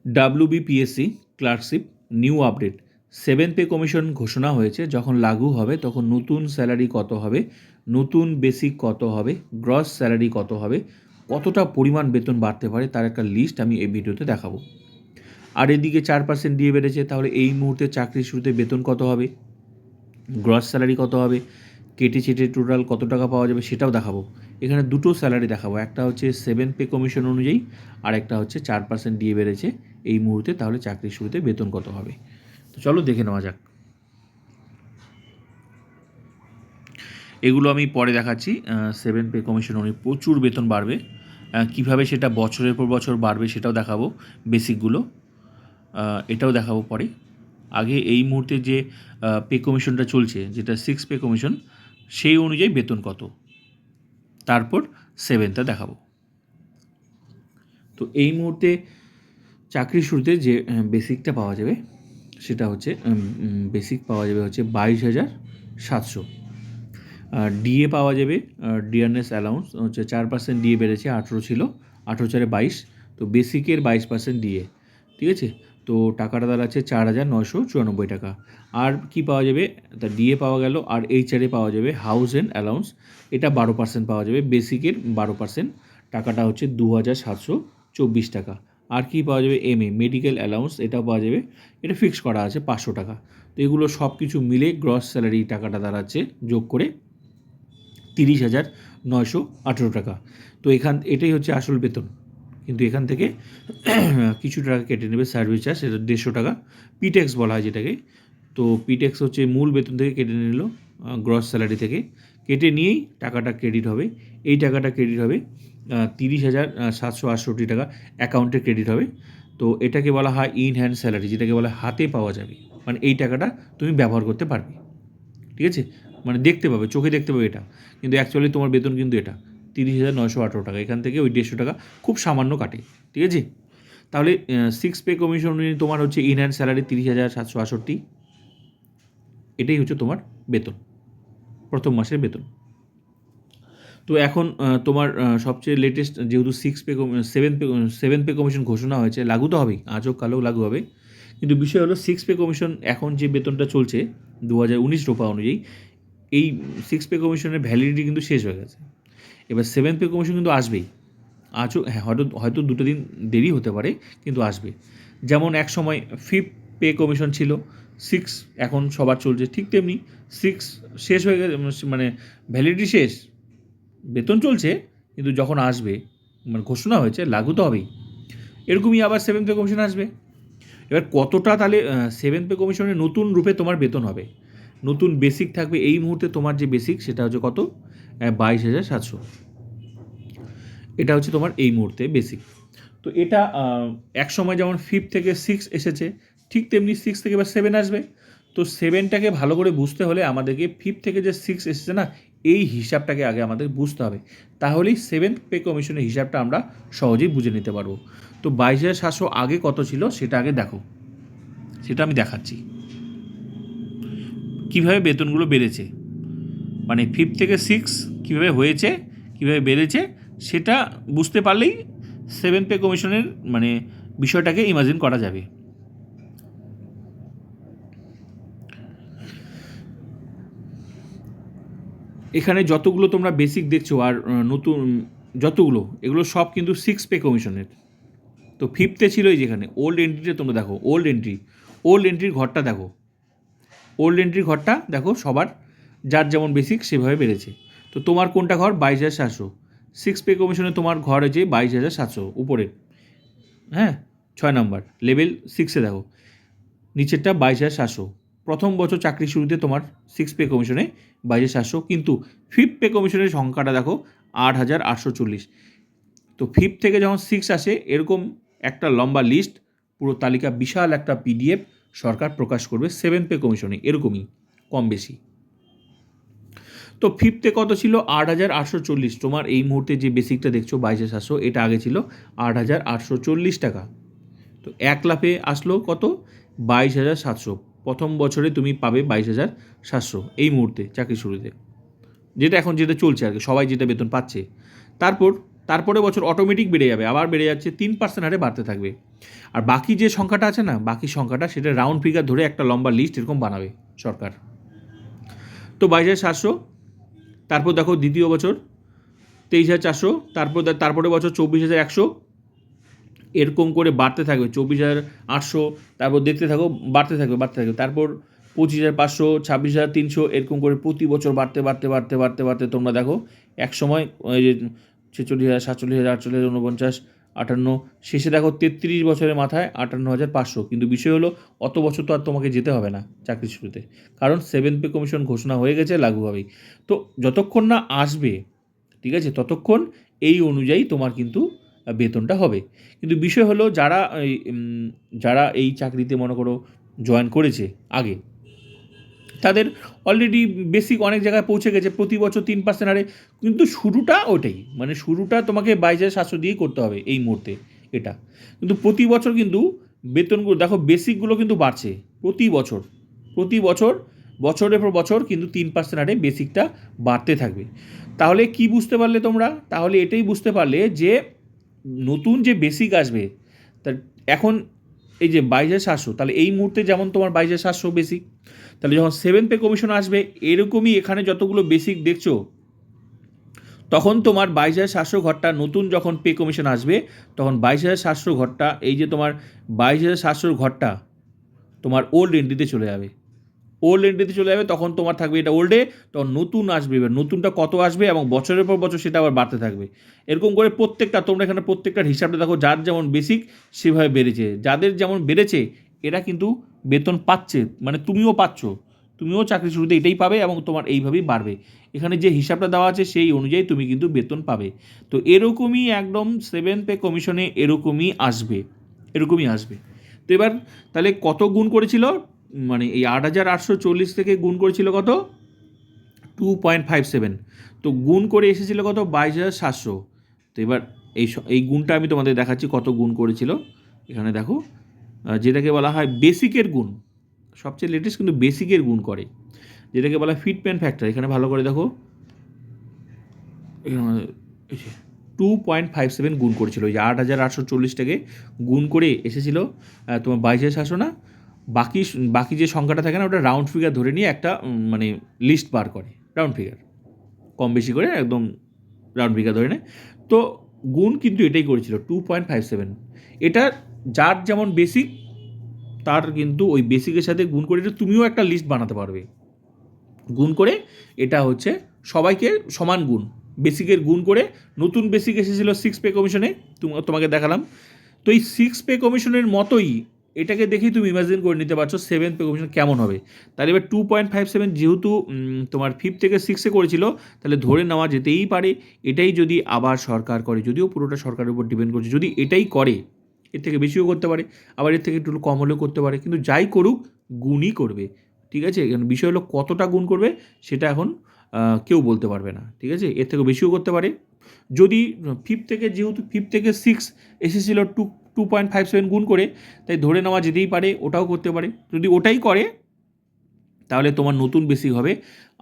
WBPSC clerkship new update 7 pay commission ঘোষণা হয়েছে। যখন লাগু হবে তখন নতুন স্যালারি কত হবে, নতুন বেসিক কত হবে, গ্রস স্যালারি কত হবে, কতটা পরিমাণ বেতন বাড়তে পারে তার একটা লিস্ট আমি এই ভিডিওতে দেখাবো। আর এদিকে 4% দিয়ে বেড়েছে, তাহলে এই মুহূর্তে চাকরির শুরুতে বেতন কত হবে, গ্রস স্যালারি কত হবে, কেটে ছেটে টোটাল কত টাকা পাওয়া যাবে সেটাও দেখাবো। এখানে দুটো স্যালারি দেখাবো, একটা হচ্ছে 7 পে কমিশন অনুযায়ী আর একটা হচ্ছে 4% দিয়ে বেড়েছে এই মুহূর্তে, তাহলে চাকরির শুরুতে বেতন কত হবে। তো চলো দেখে নেওয়া যাক। এগুলো আমি পরে দেখাচ্ছি। 7 পে কমিশন অনুযায়ী প্রচুর বেতন বাড়বে, কীভাবে সেটা বছরের পর বছর বাড়বে সেটাও দেখাবো, বেসিকগুলো এটাও দেখাবো পরে। আগে এই মুহূর্তে যে পে কমিশনটা চলছে, যেটা 6 পে কমিশন, সেই অনুযায়ী বেতন কত, তারপর 7টা দেখাবো। তো এই মুহূর্তে চাকরির শুরুতে যে বেসিকটা পাওয়া যাবে সেটা হচ্ছে বেসিক পাওয়া যাবে হচ্ছে 22,700। ডিএ পাওয়া যাবে, ডিয়ারনেস অ্যালাউন্স হচ্ছে 4% ডিএ বেড়েছে, 18 ছিল, 18/4 22, তো বেসিকের 22% ডিএ, ঠিক আছে। তো টাকাটা দাঁড়াচ্ছে 4,994 টাকা। আর কি পাওয়া যাবে, তা ডিএ পাওয়া গেল, আর এইচআরএ পাওয়া যাবে হাউস অ্যান্ড অ্যালাউন্স, এটা 12% পাওয়া যাবে, বেসিকের 12%, টাকাটা হচ্ছে 2,724 টাকা। আর কি পাওয়া যাবে, মেডিকেল অ্যালাউন্স, এটাও পাওয়া যাবে, এটা ফিক্স করা আছে 500 টাকা। তো এগুলো সব কিছু মিলে গ্রস স্যালারি টাকাটা দাঁড়াচ্ছে যোগ করে 30,918 টাকা। তো এটাই হচ্ছে আসল বেতন, কিন্তু এখান থেকে কিছু টাকা কেটে নেবে সার্ভিস চার্জ, সেটা 150 টাকা, পিটেক্স বলা হয় যেটাকে। তো পিটেক্স হচ্ছে মূল বেতন থেকে কেটে নিল, গ্রস স্যালারি থেকে কেটে নিয়েই টাকাটা ক্রেডিট হবে। এই টাকাটা ক্রেডিট হবে 30,768 টাকা অ্যাকাউন্টে ক্রেডিট হবে। তো এটাকে বলা হয় ইন হ্যান্ড স্যালারি, যেটাকে বলা হাতে পাওয়া যাবে, মানে এই টাকাটা তুমি ব্যবহার করতে পারবে, ঠিক আছে, মানে দেখতে পাবে, চোখে দেখতে পাবে এটা, কিন্তু অ্যাকচুয়ালি তোমার বেতন কিন্তু এটা 30,918 টাকা। এখান থেকে ওই 150 টাকা খুব সামান্য কাটে, ঠিক আছে। তাহলে 6 পে কমিশন অনুযায়ী তোমার হচ্ছে ইন হ্যান্ড স্যালারি 30,768, এটাই হচ্ছে তোমার বেতন, প্রথম মাসের বেতন। তো এখন তোমার সবচেয়ে লেটেস্ট, যেহেতু 7 পে কমিশন ঘোষণা হয়েছে, লাগু তো হবেই, আজ হোক কালও লাগু হবে, কিন্তু বিষয় হলো 6 পে কমিশন এখন যে বেতনটা চলছে 2019 রোপা অনুযায়ী, এই 6 পে কমিশনের ভ্যালিডিটি কিন্তু শেষ হয়ে গেছে। এবার 7 পে কমিশন কিন্তু আসবেই, আজও, হ্যাঁ, হয়তো 2 দিন দেরি হতে পারে, কিন্তু আসবে। যেমন এক সময় 5 পে কমিশন ছিল, 6 এখন সবার চলছে, ঠিক তেমনি 6 শেষ হয়ে গেছে, মানে ভ্যালিডিটি শেষ, বেতন চলছে, কিন্তু যখন আসবে, মানে ঘোষণা হয়েছে, লাগু তো হবেই। এরকমই আবার 7 পে কমিশন আসবে। এবার কতটা তাহলে 7 পে কমিশনের নতুন রূপে তোমার বেতন হবে, নতুন বেসিক থাকবে। এই মুহূর্তে তোমার যে বেসিক সেটা হচ্ছে কত, 22,700, এটা হচ্ছে তোমার এই মুহূর্তে বেসিক। তো এটা এক সময় যেমন 5 থেকে 6 এসেছে, ঠিক তেমনি 6 থেকে এবার 7 আসবে। তো 7টাকে ভালো করে বুঝতে হলে আমাদেরকে 5 থেকে যে 6 এসেছে না, এই হিসাবটাকে আগে আমাদের বুঝতে হবে, তাহলেই 7 পে কমিশনের হিসাবটা আমরা সহজেই বুঝে নিতে পারবো। তো 22,700 আগে কত ছিল সেটা আগে দেখো, সেটা আমি দেখাচ্ছি কীভাবে বেতনগুলো বেড়েছে, মানে 5 থেকে 6 কীভাবে হয়েছে, কীভাবে বেড়েছে, সেটা বুঝতে পারলেই 7 পে কমিশনের মানে বিষয়টাকে ইমাজিন করা যাবে। এখানে যতগুলো তোমরা বেসিক দেখছো আর নতুন যতগুলো, এগুলো সব কিন্তু 6 পে কমিশনের। তো 5তে ছিল এই যেখানে ওল্ড এন্ট্রিতে তোমরা দেখো, ওল্ড এন্ট্রির ঘরটা দেখো, ওল্ড এন্ট্রির ঘরটা দেখো, সবার যার যেমন বেসিক সেভাবে বেড়েছে। তো তোমার কোনটা ঘর, 22,700, 6 পে কমিশনে তোমার ঘর হয়েছে 22,700 উপরে, হ্যাঁ, 6 নম্বর লেভেল 6-এ দেখো, নিচেরটা 22,700। প্রথম বছর চাকরি শুরুতে তোমার 6 পে কমিশনে 22,700, কিন্তু 5 পে কমিশনের সংখ্যাটা দেখো 8,840। তো 5 থেকে যখন 6 আসে, এরকম একটা লম্বা লিস্ট, পুরো তালিকা, বিশাল একটা পিডিএফ সরকার প্রকাশ করবে 7 পে কমিশনে, এরকমই কম বেশি। তো 5তে কত ছিল, 8,840, তোমার এই মুহূর্তে যে বেসিকটা দেখছো 22,700, এটা আগে ছিল 8,840 টাকা। তো 1 লাফে আসলো কত, 22,700, প্রথম বছরে তুমি পাবে 22,700 এই মুহূর্তে চাকরি শুরুতে, যেটা চলছে আর কি, সবাই যেটা বেতন পাচ্ছে। তারপরে বছর অটোমেটিক বেড়ে যাবে, আবার বেড়ে যাচ্ছে, 3% হারে বাড়তে থাকবে। আর বাকি যে সংখ্যাটা আছে না, বাকি সংখ্যাটা সেটা রাউন্ড ফিগার ধরে একটা লম্বা লিস্ট এরকম বানাবে সরকার। তো 22,700, তারপর দেখো দ্বিতীয় বছর 23,400, তারপরে বছর 24,100, এরকম করে বাড়তে থাকবে 24,800, তারপর দেখতে থাকো বাড়তে থাকবে। তারপর 25,500, 26,300, এরকম করে প্রতি বছর বাড়তে তোমরা দেখো এক সময় ওই যে 46,000, 47,000, 48,000, 49, 58, শেষে দেখো 33 বছরের মাথায় 58,500। কিন্তু বিষয় হলো অত বছর তো আর তোমাকে যেতে হবে না চাকরি শুরুতে, কারণ 7th পে কমিশন ঘোষণা হয়ে গেছে, লাগু হবেই। তো যতক্ষণ না আসবে, ঠিক আছে, ততক্ষণ এই অনুযায়ী তোমার কিন্তু বেতনটা হবে। কিন্তু বিষয় হলো যারা এই চাকরিতে মনে করো জয়েন করেছে আগে, তাদের অলরেডি বেসিক অনেক জায়গায় পৌঁছে গেছে, প্রতি বছর 3% হারে। কিন্তু শুরুটা ওটাই, মানে শুরুটা তোমাকে 22,700 দিয়েই করতে হবে এই মুহূর্তে এটা। কিন্তু প্রতি বছর কিন্তু বেতনগুলো দেখো, বেসিকগুলো কিন্তু বাড়ছে প্রতি বছর, বছরের পর বছর কিন্তু 3% হারে বেসিকটা বাড়তে থাকবে। তাহলে কি বুঝতে পারলে তোমরা? তাহলে এটাই বুঝতে পারলে যে নতুন যে বেসিক আসবে, তা এখন এই যে 22,700, তাহলে এই মুহূর্তে যেমন তোমার 22,700 বেসিক, তাহলে যখন 7th পে কমিশন আসবে এরকমই এখানে যতগুলো বেসিক দেখছো, তখন তোমার 22,700 ঘরটা নতুন যখন পে কমিশন আসবে, তখন 22,700 ঘরটা, এই যে তোমার 22,700 ঘরটা তোমার ওল্ড এন্ট্রিতে চলে যাবে। তখন তোমার থাকবে এটা ওল্ডে, তখন নতুন আসবে। এবার নতুনটা কত আসবে এবং বছরের পর বছর সেটা আবার বাড়তে থাকবে। এরকম করে প্রত্যেকটা, তোমরা এখানে প্রত্যেকটার হিসাবটা দেখো, যার যেমন বেসিক সেভাবে বেড়েছে। যাদের যেমন বেড়েছে এরা কিন্তু বেতন পাচ্ছে, মানে তুমিও চাকরি শুরুতে এটাই পাবে এবং তোমার এইভাবেই বাড়বে। এখানে যে হিসাবটা দেওয়া আছে সেই অনুযায়ী তুমি কিন্তু বেতন পাবে। তো এরকমই একদম 7th পে কমিশনে এরকমই আসবে। তো এবার তাহলে কত গুণ করেছিল, মানে এই 8,840 থেকে গুণ করেছিল কত, 2.57। তো গুণ করে এসেছিল কত, 22,700। তো এবার এই গুণটা আমি তোমাদের দেখাচ্ছি কত গুণ করেছিল। এখানে দেখো, যেটাকে বলা হয় বেসিকের গুণ, সবচেয়ে লেটেস্ট কিন্তু বেসিকের গুণ করে, যেটাকে বলা হয় ফিটমেন্ট ফ্যাক্টর। এখানে ভালো করে দেখো, 2.57 গুণ করেছিল। ওই যে 8,840টাকে গুণ করে এসেছিল তোমার 22,700 না, বাকি যে সংখ্যাটা থাকে না, ওটা রাউন্ড ফিগার ধরে নিয়ে একটা মানে লিস্ট বার করে, রাউন্ড ফিগার কম বেশি করে একদম রাউন্ড ফিগার ধরে নেয়। তো গুণ কিন্তু এটাই করেছিল 2.57। এটা যার যেমন বেসিক, তার কিন্তু ওই বেসিকের সাথে গুণ করে এটা তুমিও একটা লিস্ট বানাতে পারবে। গুণ করে এটা হচ্ছে সবাইকে সমান গুণ, বেসিকের গুণ করে নতুন বেসিক এসেছিল 6 পে কমিশনে, তোমাকে দেখালাম। তো এই 6 পে কমিশনের মতোই এটাকে দেখেই তুমি ইমাজিন করে নিতে পারছো 7th পে কমিশন কেমন হবে। তাহলে এবার 2.57 যেহেতু তোমার 5 থেকে 6-এ করেছিল, তাহলে ধরে নেওয়া যেতেই পারে এটাই যদি আবার সরকার করে, যদিও পুরোটা সরকারের উপর ডিপেন্ড করছে, যদি এটাই করে, এর থেকে বেশিও করতে পারে, আবার এর থেকে একটু কম হলেও করতে পারে, কিন্তু যাই করুক গুণই করবে। ঠিক আছে, এখানে বিষয় হলো কতটা গুণ করবে সেটা এখন কেউ বলতে পারবে না। ঠিক আছে, এর থেকে বেশিও করতে পারে। যদি 5 থেকে 6 এসেছিল 2.57 গুণ করে, তাই ধরে নেওয়া যেতেই পারে ওটাও করতে পারে। যদি ওটাই করে তাহলে তোমার নতুন বেসিক হবে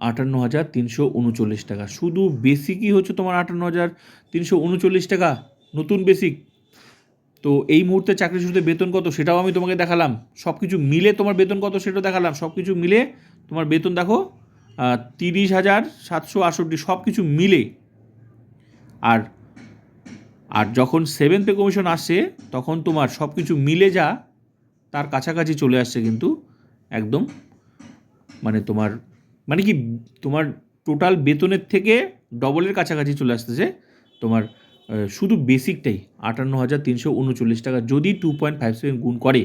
58,339 টাকা। শুধু বেসিকই হচ্ছে তোমার 58,339 টাকা নতুন বেসিক। তো এই মুহূর্তে চাকরি শুরুতে বেতন কত সেটাও আমি তোমাকে দেখালাম, সব কিছু মিলে তোমার বেতন কত সেটাও দেখালাম, সব কিছু মিলে তোমার বেতন দেখো 30,768, সব কিছু মিলে। আর আর যখন 7th পে কমিশন আসছে তখন তোমার সব কিছু মিলে যা তার কাছাকাছি চলে আসছে কিন্তু একদম, মানে তোমার মানে কি তোমার টোটাল বেতনের থেকে ডবলের কাছাকাছি চলে আসতেছে তোমার শুধু বেসিকটাই 58,339 টাকা। যদি 2.57 গুণ করে,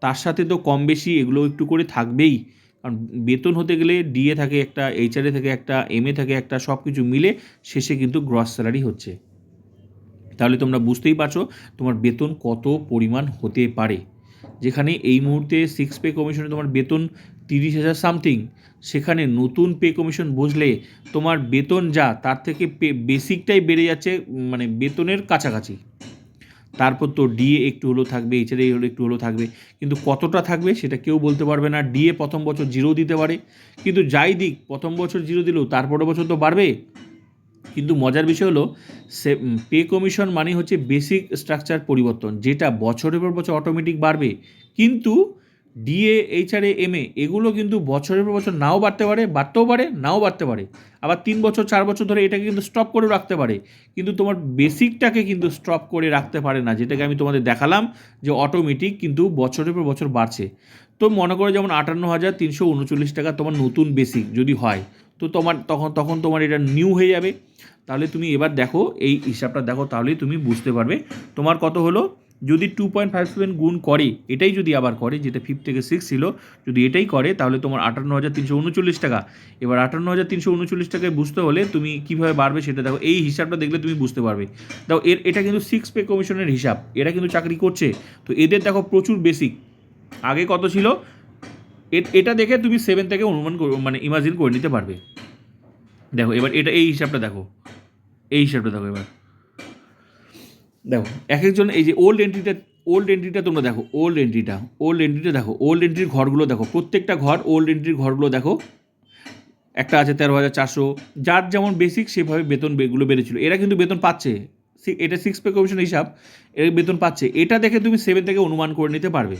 তার সাথে তো কম বেশি এগুলো একটু করে থাকবেই, কারণ বেতন হতে গেলে ডিএ থাকে একটা, এইচআরএ থাকে একটা, এমএ থাকে একটা, সব কিছু মিলে শেষে কিন্তু গ্রস স্যালারি হচ্ছে। তাহলে তোমরা বুঝতেই পারছো তোমার বেতন কত পরিমাণ হতে পারে। যেখানে এই মুহূর্তে 6 পে কমিশনে তোমার বেতন 30,000 সামথিং, সেখানে নতুন পে কমিশন বসলে তোমার বেতন যা তার থেকে বেসিকটাই বেড়ে যাচ্ছে, মানে বেতনের কাছাকাছি। তারপর তো ডিএ একটু হলেও থাকবে, এইচআরএ একটু হলেও থাকবে, কিন্তু কতটা থাকবে সেটা কেউ বলতে পারবে না। ডিএ প্রথম বছর 0 দিতে পারে, কিন্তু যাই দিক প্রথম বছর 0 দিলেও তারপরের বছর তো বাড়বে। কিন্তু মজার বিষয় হলো পে কমিশন মানে হচ্ছে বেসিক স্ট্রাকচার পরিবর্তন, যেটা বছরের পর বছর অটোমেটিক বাড়বে। কিন্তু ডিএ, এইচআরএ, এমএ এগুলো কিন্তু বছরের পর বছর নাও বাড়তে পারে, বাড়তেও পারে, নাও বাড়তে পারে। আবার 3 বছর 4 বছর ধরে এটাকে কিন্তু স্টপ করে রাখতে পারে, কিন্তু তোমার বেসিকটাকে কিন্তু স্টপ করে রাখতে পারে না, যেটাকে আমি তোমাদের দেখালাম যে অটোমেটিক কিন্তু বছরের পর বছর বাড়ছে। তো মনে করো যেমন 58,339 টাকা তোমার নতুন বেসিক যদি হয়, তো তোমার তখন তোমার এটা নিউ হয়ে যাবে। তাহলে তুমি এবার দেখো, এই হিসাবটা দেখো, তাহলেই তুমি বুঝতে পারবে তোমার কত হলো। যদি 2.57 গুণ করে, এটাই যদি আবার করে, যেটা 5 থেকে 6 ছিল, যদি এটাই করে, তাহলে তোমার 58,339 টাকা। এবার 58,339 টাকায় বুঝতে হলে তুমি কীভাবে বাড়বে সেটা দেখো, এই হিসাবটা দেখলে তুমি বুঝতে পারবে। দেখো এটা কিন্তু 6 পে কমিশনের হিসাব, এরা কিন্তু চাকরি করছে। তো এদের দেখো প্রচুর বেসিক, আগে কত ছিল এটা দেখে তুমি 7 থেকে অনুমান মানে ইমাজিন করে নিতে পারবে। দেখো এবার এটা এই হিসাবটা দেখো, এই হিসাবটা দেখো। এবার দেখো এক একজন, এই যে ওল্ড এন্ট্রিটা তোমরা দেখো, ওল্ড এন্ট্রিটা দেখো, ওল্ড এন্ট্রির ঘরগুলো দেখো, প্রত্যেকটা ঘর ওল্ড এন্ট্রির ঘরগুলো দেখো। একটা আছে 13,400, যার যেমন বেসিক সেভাবে বেতনগুলো বেড়েছিল। এরা কিন্তু বেতন পাচ্ছে, এটা 6 পে কমিশন হিসাব, এর বেতন পাচ্ছে। এটা দেখে তুমি 7 থেকে অনুমান করে নিতে পারবে।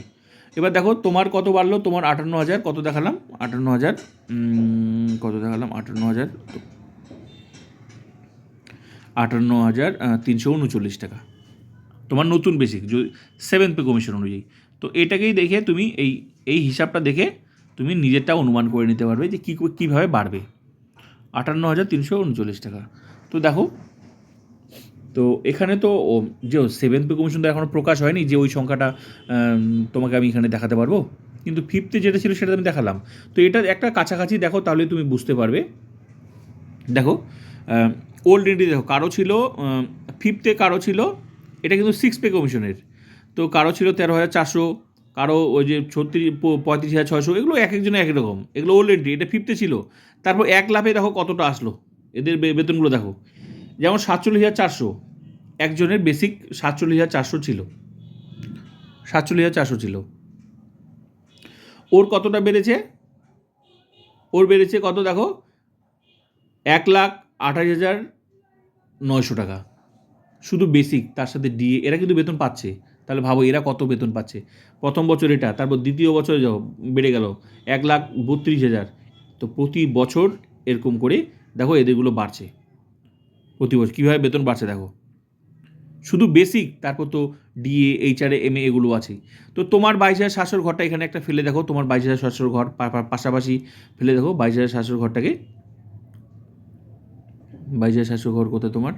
এবার দেখো তোমার কত বাড়লো, তোমার 58,000 কত দেখালাম, 58,000 কত দেখালাম, 58,339 টাকা তোমার নতুন বেসিক, যদি 7 পে কমিশন অনুযায়ী। তো এটাকেই দেখে তুমি এই হিসাবটা দেখে তুমি নিজেরটা অনুমান করে নিতে পারবে যে কীভাবে বাড়বে। 58,339 টাকা। তো দেখো, তো এখানে তো যে 7 পে কমিশন তো এখনও প্রকাশ হয়নি যে ওই সংখ্যাটা তোমাকে আমি এখানে দেখাতে পারবো, কিন্তু 5th যেটা ছিল সেটা আমি দেখালাম। তো এটা একটা কাছাকাছি দেখো, তাহলে তুমি বুঝতে পারবে। দেখো ওল্ড এন্ট্রি দেখো, কারো ছিল 5th কারো ছিল, এটা কিন্তু 6 পে কমিশনের। তো কারো ছিল 13,400, কারো ওই যে 35,600, এগুলো এক একজনের এক রকম, এগুলো ওল্ড এন্ট্রি। এটা 5th ছিল। তারপর 1 লাফে দেখো কতটা আসলো, এদের বেতনগুলো দেখো। যেমন 47,400 একজনের বেসিক, 47,400 ছিল, 47,400 ছিল। ওর কতটা বেড়েছে, ওর বেড়েছে কত দেখো, 1,28,900 টাকা শুধু বেসিক, তার সাথে ডিএ। এরা কিন্তু বেতন পাচ্ছে। তাহলে ভাবো এরা কত বেতন পাচ্ছে। প্রথম বছর এটা, তারপর দ্বিতীয় বছরে যাও বেড়ে গেল 1,32,000। তো প্রতি বছর এরকম করে দেখো এদেরগুলো বাড়ছে, প্রতি বছর কীভাবে বেতন বাড়ছে দেখো, শুধু বেসিক। তারপর তো ডিএ, এইচআরএ, এমএ এগুলো আছে। তো তোমার 22,700 ঘরটা এখানে একটা ফেলে দেখো, তোমার 22,700 ঘর পাশাপাশি ফেলে দেখো 22,700 ঘরটাকে। 22,700 ঘর কোথায় তোমার,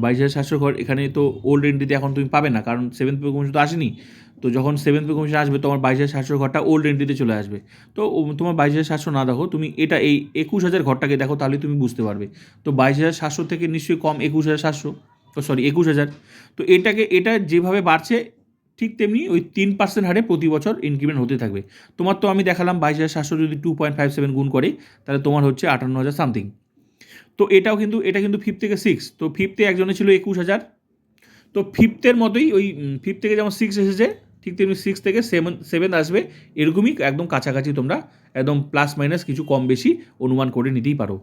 22,700 ঘর এখানে। তো ওল্ড এন্ট্রিতে এখন তুমি পাবে না, কারণ 7th পে কমিশন তো আসেনি। তো যখন 7th পে কমিশন আসবে, তোমার 22,700 ঘরটা ওল্ড এন্ট্রিতে চলে আসবে। তো তোমার 22,700 না দেখো, তুমি এটা এই 21,000 ঘরটাকে দেখো, তাহলে তুমি বুঝতে পারবে। তো 22,700 থেকে নিশ্চয়ই কম 21,700, 21,000। তো এটা যেভাবে বাড়ছে, ঠিক তেমনি ওই 3% হারে প্রতি বছর ইনক্রিমেন্ট হতে থাকবে। তোমার তো আমি দেখালাম 22,700 যদি 2.57 গুণ করে, তাহলে তোমার হচ্ছে 58,000 সামথিং। তো এটা কিন্তু 5 থেকে 6। তো 5th একজনে ছিল 21,000। তো 5th মতোই ওই 5 থেকে যেমন 6 এসেছে, ঠিক তেমনি 6 থেকে 7 আসবে, এরকমই একদম কাছাকাছি তোমরা একদম প্লাস মাইনাস কিছু কম বেশি অনুমান করে নিতেই পারো।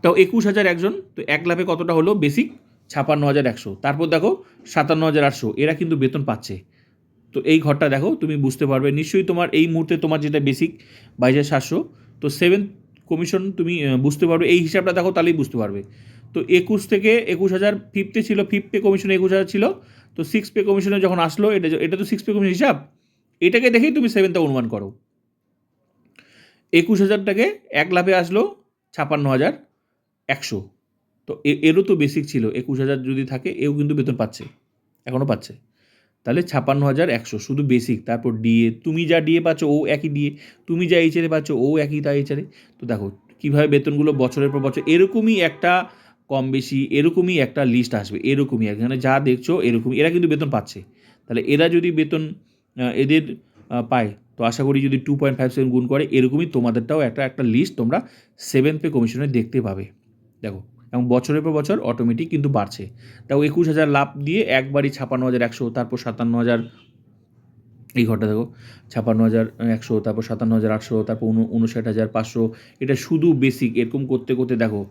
তাও 21,000 একজন, তো 1 লাফে কতটা হলো বেসিক, 56,100। তারপর দেখো 57,800, এরা কিন্তু বেতন পাচ্ছে। তো এই ঘরটা দেখো, তুমি বুঝতে পারবে নিশ্চয়ই। তোমার এই মুহূর্তে তোমার যেটা বেসিক 22,700, তো 7 কমিশন তুমি বুঝতে পারবে, এই হিসাবটা দেখো তাহলেই বুঝতে পারবে। তো 21 থেকে 21,000 5th ছিল, 5th পে কমিশনে 21,000 ছিল। তো 6 পে কমিশনে যখন আসলো, এটা তো 6 পে কমিশন হিসাব, এটাকে দেখেই তুমি 7টা অনুমান করো। 21,000টাকে 1 লাফে আসলো 56,100। তো এরও তো বেসিক ছিল 21,000 যদি থাকে, এও কিন্তু বেতন পাচ্ছে, এখনও পাচ্ছে। তাহলে 56,100 শুধু বেসিক। তারপর ডিএ, তুমি যা ডিএ পাচ্ছ ও একই ডিএ, তুমি যা এইচআরে পাচ্ছ ও একই তা এইচআরে। তো দেখো কীভাবে বেতনগুলো বছরের পর বছর এরকমই একটা কম বেশি, এরকমই একটা লিস্ট আসবে, এরকমই এখানে যা দেখছো এরকমই। এরা কিন্তু বেতন পাচ্ছে। তাহলে এরা যদি বেতন এদের পায়, তো আশা করি যদি 2.57 গুণ করে, এরকমই তোমাদেরটাও একটা লিস্ট তোমরা 7th পে কমিশনে দেখতে পাবে। দেখো, এবং বছরের পর বছর অটোমেটিক কিন্তু বাড়ছে। তাও 21,000 লাভ দিয়ে একবারই 56,100, তারপর 57,000, এই ঘরটা দেখো 56,100, তারপর 57,800, তারপর 59,500। এটা শুধু বেসিক, এরকম করতে করতে দেখো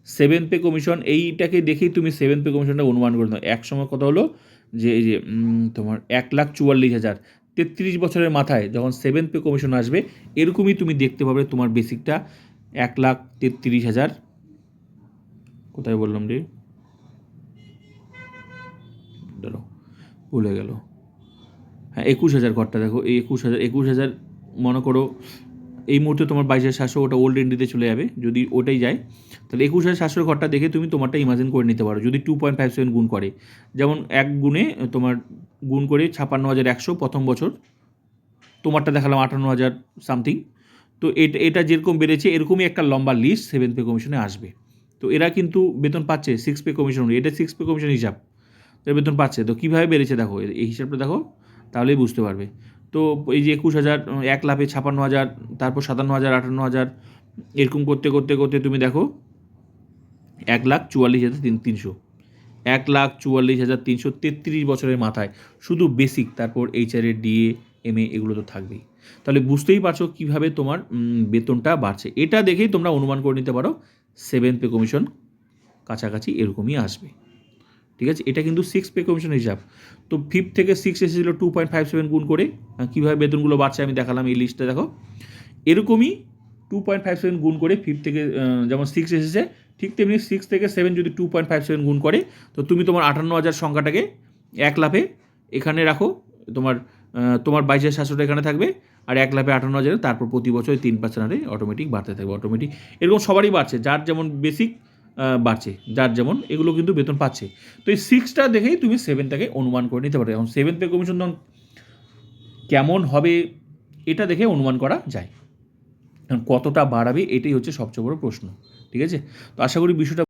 সেভেন পে কমিশন, এইটাকে দেখেই তুমি সেভেন পে কমিশনটা অনুমান করে নাও। এক সময় কথা হলো যে এই যে তোমার 1,44,000, 33 বছরের মাথায় যখন সেভেন পে কমিশন আসবে, এরকমই তুমি দেখতে পাবে তোমার বেসিকটা 1,33,000, কোথায় বললাম রে, ধরো ভুলে গেল, হ্যাঁ 21,000 ঘরটা দেখো, এই 21,000 মনে করো এই মুহূর্তে তোমার 22,700, ওটা ওল্ড এন্ট্রিতে চলে যাবে। যদি ওটাই যায় তাহলে 21,700 ঘরটা দেখে তুমি তোমারটা ইমাজিন করে নিতে পারো। যদি 2.57 গুণ করে, যেমন এক গুণে তোমার গুণ করে 56,100 প্রথম বছর, তোমারটা দেখালাম 58,000 সামথিং। তো এটা যেরকম বেড়েছে এরকমই একটা লম্বা লিস্ট সেভেন পে কমিশনে আসবে। তো এরা কিন্তু বেতন পাচ্ছে সিক্স পে কমিশন, এটা সিক্স পে কমিশন হিসাব, এরা বেতন পাচ্ছে। তো কীভাবে বেড়েছে দেখো, এই হিসাবটা দেখো, তাহলেই বুঝতে পারবে। তো এই যে 21,000, 1 লাফে 56,000, তারপর 57,000, 58,000, এরকম করতে করতে করতে তুমি দেখো 1,44,300, 1,44,300, 33 বছরের মাথায় শুধু বেসিক, তারপর এইচআরএ, ডিএ, এমএ, এগুলো তো থাকবেই। তাহলে বুঝতেই পারছো কীভাবে তোমার বেতনটা বাড়ছে। এটা দেখেই তোমরা অনুমান করে নিতে পারো সেভেন পে কমিশন কাছাকাছি এরকমই আসবে। ঠিক আছে, এটা কিন্তু সিক্স পে কমিশন হিসাব। তো ফিফথ থেকে সিক্স এসেছিলো 2.57 গুণ করে, কীভাবে বেতনগুলো বাড়ছে আমি দেখালাম, এই লিস্টটা দেখো। এরকমই 2.57 গুণ করে ফিফথ থেকে যেমন সিক্স এসেছে, ঠিক তেমনি সিক্স থেকে সেভেন যদি 2.57 গুণ করে, তো তুমি তোমার 58,000 সংখ্যাটাকে 1 লাফে এখানে রাখো, তোমার 22,700 এখানে থাকবে, আর 1 লাফে 58,000, তারপর প্রতি বছর 3% হারে অটোমেটিক বাড়তে থাকবে। অটোমেটিক এরকম সবারই বাড়ছে, যার যেমন বেসিক বাড়ছে, যার যেমন, এগুলো কিন্তু বেতন পাচ্ছে। তো এই সিক্সটা দেখেই তুমি সেভেনটাকে অনুমান করে নিতে পারো। এখন সেভেন পে কমিশন কেমন হবে এটা দেখে অনুমান করা যায়, কতটা বাড়াবে এটাই হচ্ছে সবচেয়ে বড় প্রশ্ন। ঠিক আছে, তো আশা করি বিষয়টা